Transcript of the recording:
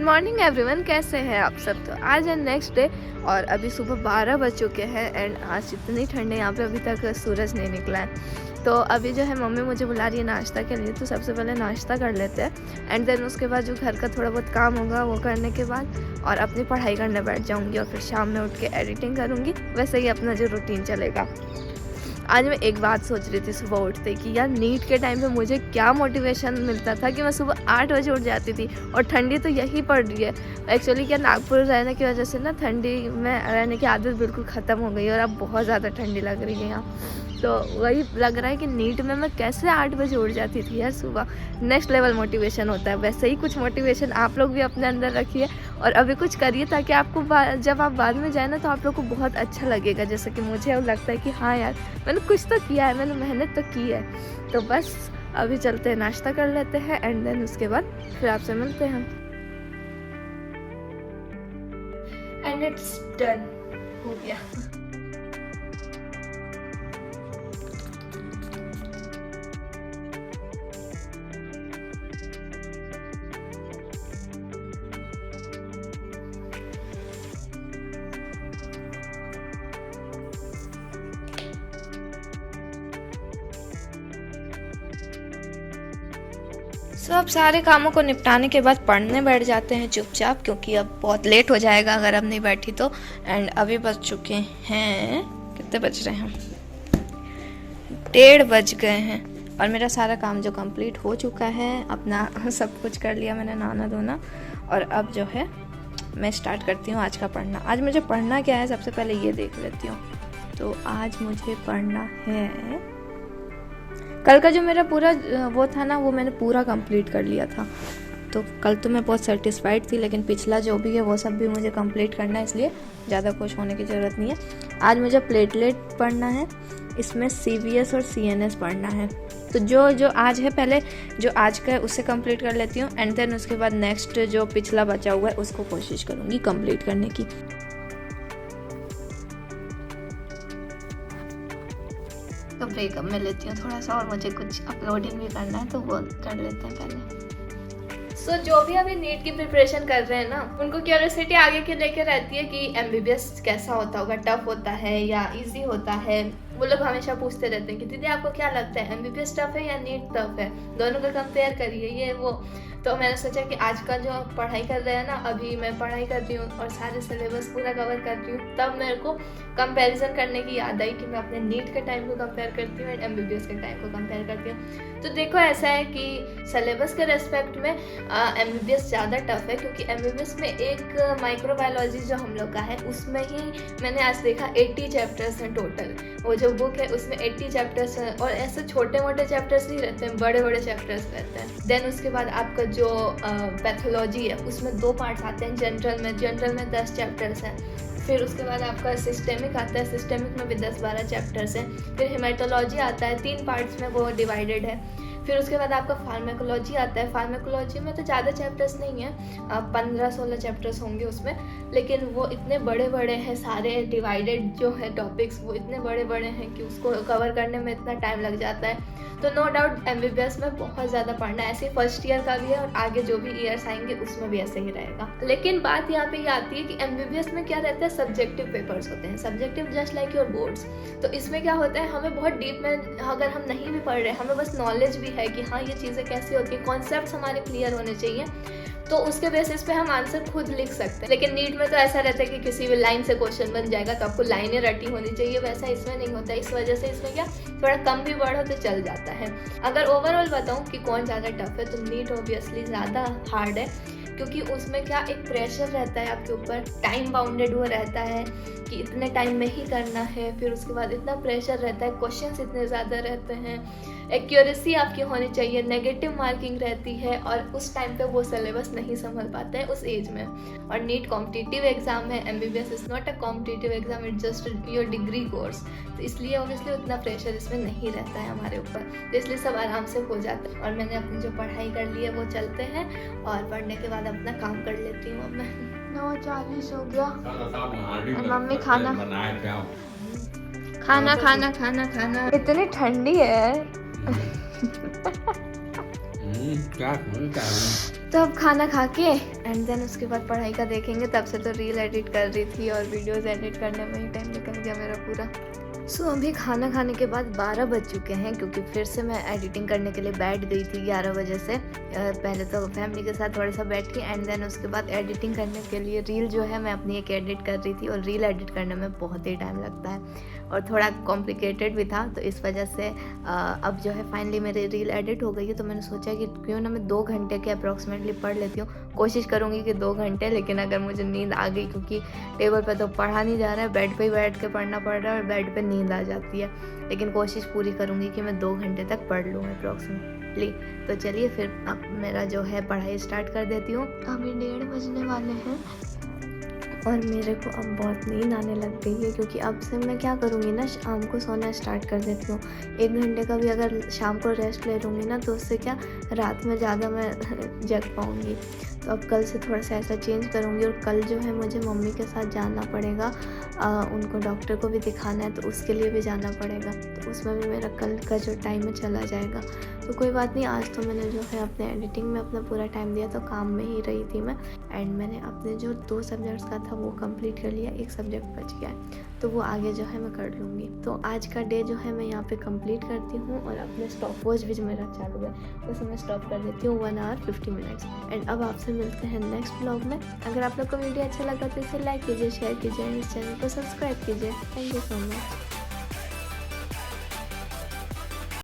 Morning everyone, कैसे हैं आप सब। तो आज है नेक्स्ट डे और अभी सुबह 12 बज चुके हैं एंड आज इतनी ठंड है यहाँ पे, अभी तक सूरज नहीं निकला है। तो अभी जो है मम्मी मुझे बुला रही है नाश्ता के लिए, तो सबसे पहले नाश्ता कर लेते हैं एंड देन उसके बाद जो घर का थोड़ा बहुत काम होगा वो करने के बाद और अपनी पढ़ाई करने बैठ जाऊँगी और फिर शाम में उठ के एडिटिंग करूँगी। वैसे ही अपना जो रूटीन चलेगा। आज मैं एक बात सोच रही थी सुबह उठते कि यार नीट के टाइम पे मुझे क्या मोटिवेशन मिलता था कि मैं सुबह 8 बजे उठ जाती थी। और ठंडी तो यही पड़ रही है एक्चुअली, क्या नागपुर रहने की वजह से ना ठंडी में रहने की आदत बिल्कुल ख़त्म हो गई और अब बहुत ज़्यादा ठंडी लग रही है यहाँ। तो वही लग रहा है कि नीट में मैं कैसे 8 बजे उठ जाती थी यार सुबह। नेक्स्ट लेवल मोटिवेशन होता है। वैसे ही कुछ मोटिवेशन आप लोग भी अपने अंदर रखिए और अभी कुछ करिए ताकि आपको जब आप बाद में जाए ना तो आप लोग को बहुत अच्छा लगेगा। जैसे कि मुझे अब लगता है कि हाँ यार मैंने कुछ तो किया है, मैंने मेहनत तो की है। तो बस अभी चलते हैं, नाश्ता कर लेते हैं एंड देन उसके बाद फिर आपसे मिलते हैं। एंड इट्स डन, हो गया। अब सारे कामों को निपटाने के बाद पढ़ने बैठ जाते हैं चुपचाप, क्योंकि अब बहुत लेट हो जाएगा अगर अब नहीं बैठी तो। एंड अभी बज चुके हैं, कितने बज रहे हैं, 1:30 बज गए हैं और मेरा सारा काम जो कंप्लीट हो चुका है, अपना सब कुछ कर लिया मैंने, नहाना धोना। और अब जो है मैं स्टार्ट करती हूँ आज का पढ़ना। आज मुझे पढ़ना क्या है सबसे पहले ये देख लेती हूँ। तो आज मुझे पढ़ना है, कल का जो मेरा पूरा वो था ना वो मैंने पूरा कंप्लीट कर लिया था। तो कल तो मैं बहुत सेटिस्फाइड थी, लेकिन पिछला जो भी है वो सब भी मुझे कंप्लीट करना है, इसलिए ज़्यादा खुश होने की ज़रूरत नहीं है। आज मुझे प्लेटलेट पढ़ना है, इसमें CVS और CNS पढ़ना है। तो जो आज है पहले जो आज का है उससे कंप्लीट कर लेती हूँ एंड देन उसके बाद नेक्स्ट जो पिछला बचा हुआ है उसको कोशिश करूँगी कंप्लीट करने की। तो ब्रेकअप में लेती हूँ थोड़ा सा और मुझे कुछ अपलोडिंग भी करना है तो वो कर लेते हैं पहले। जो भी अभी नीट की प्रिपरेशन कर रहे हैं ना, उनको क्यूरियोसिटी आगे के लेके रहती है कि MBBS कैसा होता होगा, टफ होता है या इजी होता है। वो लोग हमेशा पूछते रहते हैं कि दीदी आपको क्या लगता है MBBS टफ है या नीट टफ है, दोनों का कंपेयर करिए ये वो। तो मैंने सोचा कि आज का जो पढ़ाई कर रहे हैं ना, अभी मैं पढ़ाई कर रही हूँ और सारे सिलेबस पूरा कवर कर रही हूँ, तब मेरे को कंपैरिजन करने की याद आई कि मैं अपने नीट के टाइम को कंपेयर करती हूँ एंड MBBS के टाइम को कंपेयर करती हूँ। तो देखो ऐसा है कि सिलेबस के रेस्पेक्ट में MBBS ज़्यादा टफ है, क्योंकि MBBS में एक माइक्रोबायोलॉजी जो हम लोग का है उसमें ही मैंने आज देखा 80 चैप्टर्स हैं टोटल। वो जो बुक है उसमें 80 चैप्टर्स हैं और ऐसे छोटे मोटे चैप्टर्स नहीं रहते हैं, बड़े बड़े चैप्टर्स रहते हैं। देन उसके बाद आपका जो पैथोलॉजी है उसमें 2 पार्ट्स आते हैं। जनरल में 10 चैप्टर्स हैं। फिर उसके बाद आपका सिस्टेमिक आता है, सिस्टेमिक में भी 10-12 चैप्टर्स हैं। फिर हेमाटोलॉजी आता है, 3 पार्ट्स में वो डिवाइडेड है। फिर उसके बाद आपका फार्माकोलॉजी आता है। फार्माकोलॉजी में तो ज़्यादा चैप्टर्स नहीं है, 15-16 चैप्टर्स होंगे उसमें, लेकिन वो इतने बड़े बड़े हैं सारे, डिवाइडेड जो है टॉपिक्स वो इतने बड़े बड़े हैं कि उसको कवर करने में इतना टाइम लग जाता है। तो नो डाउट MBBS में बहुत ज़्यादा पढ़ना है। ऐसे फर्स्ट ईयर का भी है और आगे जो भी ईयर्स आएंगे उसमें भी ऐसे ही रहेगा। लेकिन बात यहाँ पे ये आती है कि MBBS में क्या रहता है, सब्जेक्टिव पेपर्स होते हैं, subjective just like your boards. तो इसमें क्या होता है, हमें बहुत डीप में अगर हम नहीं भी पढ़ रहे, हमें बस नॉलेज भी है कि हाँ ये चीज़ें कैसी होती है, कॉन्सेप्ट्स हमारे क्लियर होने चाहिए, तो उसके बेसिस पे हम आंसर खुद लिख सकते हैं। लेकिन नीट में तो ऐसा रहता है कि किसी भी लाइन से क्वेश्चन बन जाएगा तो आपको लाइनें रटी होनी चाहिए, वैसा इसमें नहीं होता। इस वजह से इसमें क्या थोड़ा कम भी बढ़ो तो चल जाता है। अगर ओवरऑल बताऊं कि कौन ज़्यादा टफ है, तो नीट ऑब्वियसली ज़्यादा हार्ड है, क्योंकि उसमें क्या एक प्रेशर रहता है आपके ऊपर, टाइम बाउंडेड वो रहता है कि इतने टाइम में ही करना है। फिर उसके बाद इतना प्रेशर रहता है, क्वेश्चंस इतने ज़्यादा रहते हैं, एक्यूरेसी आपकी होनी चाहिए, नेगेटिव मार्किंग रहती है और उस टाइम पे वो सिलेबस नहीं संभल पाते हैं उस एज में। और नीट कॉम्पिटिटिव एग्जाम है, MBBS is not a competitive exam, it's just your degree course. तो इसलिए ऑब्वियसली उतना प्रेशर इसमें नहीं रहता है हमारे ऊपर, तो इसलिए सब आराम से हो जाता है। और मैंने अपनी जो पढ़ाई कर ली है वो चलते हैं और पढ़ने के बाद अपना काम कर लेती हूँ। अब मैं 9:40 हो गया। मम्मी खाना खाना खाना खाना खाना, इतनी ठंडी है। क्या तो अब खाना खा के एंड देन उसके बाद पढ़ाई का देखेंगे। तब से तो रील एडिट कर रही थी और वीडियोस एडिट करने में ही टाइम निकल गया मेरा पूरा। सो अभी खाना खाने के बाद 12 बज चुके हैं, क्योंकि फिर से मैं एडिटिंग करने के लिए बैठ गई थी 11 बजे से। पहले तो फैमिली के साथ थोड़ा सा बैठी एंड देन उसके बाद एडिटिंग करने के लिए रील जो है मैं अपनी एक एडिट कर रही थी। और रील एडिट करने में बहुत ही टाइम लगता है और थोड़ा कॉम्प्लिकेटेड भी था, तो इस वजह से अब जो है फाइनली मेरी रील एडिट हो गई है। तो मैंने सोचा कि क्यों ना मैं 2 घंटे के अप्रॉक्सीमेटली पढ़ लेती हूँ। कोशिश करूँगी कि 2 घंटे, लेकिन अगर मुझे नींद आ गई, क्योंकि टेबल पे तो पढ़ा नहीं जा रहा है, बेड पे ही बैठ के पढ़ना पड़ रहा है और बेड पे नींद आ जाती है। लेकिन कोशिश पूरी करूँगी कि मैं 2 घंटे तक पढ़ लूँ अप्रॉक्सीमेटली। तो चलिए फिर अब मेरा जो है पढ़ाई स्टार्ट कर देती हूँ। अभी 1:30 बजने वाले हैं और मेरे को अब बहुत नींद आने लग गई है, क्योंकि अब से मैं क्या करूँगी ना, शाम को सोना स्टार्ट कर देती हूँ। 1 घंटे का भी अगर शाम को रेस्ट ले लूँगी ना, तो उससे क्या रात में ज़्यादा मैं जग पाऊँगी। तो अब कल से थोड़ा सा ऐसा चेंज करूँगी। और कल जो है मुझे मम्मी के साथ जाना पड़ेगा, उनको डॉक्टर को भी दिखाना है, तो उसके लिए भी जाना पड़ेगा। तो उसमें भी मेरा कल का जो टाइम है चला जाएगा। तो कोई बात नहीं, आज तो मैंने जो है अपने एडिटिंग में अपना पूरा टाइम दिया, तो काम में ही रही थी मैं। एंड मैंने अपने जो 2 सब्जेक्ट्स का था वो कंप्लीट कर लिया, 1 सब्जेक्ट बच गया है, तो वो आगे जो है मैं कर लूँगी। तो आज का डे जो है मैं यहाँ पे कंप्लीट करती हूँ। और अपने स्टॉप वॉच भी जो मेरा चालू है उसे मैं स्टॉप कर देती हूँ 1 आवर 50 मिनट्स। एंड अब आपसे मिलते हैं नेक्स्ट ब्लॉग में। अगर आप लोग को वीडियो अच्छा लगा तो इसे लाइक कीजिए, शेयर कीजिए, इस चैनल को सब्सक्राइब कीजिए। Thank you so much.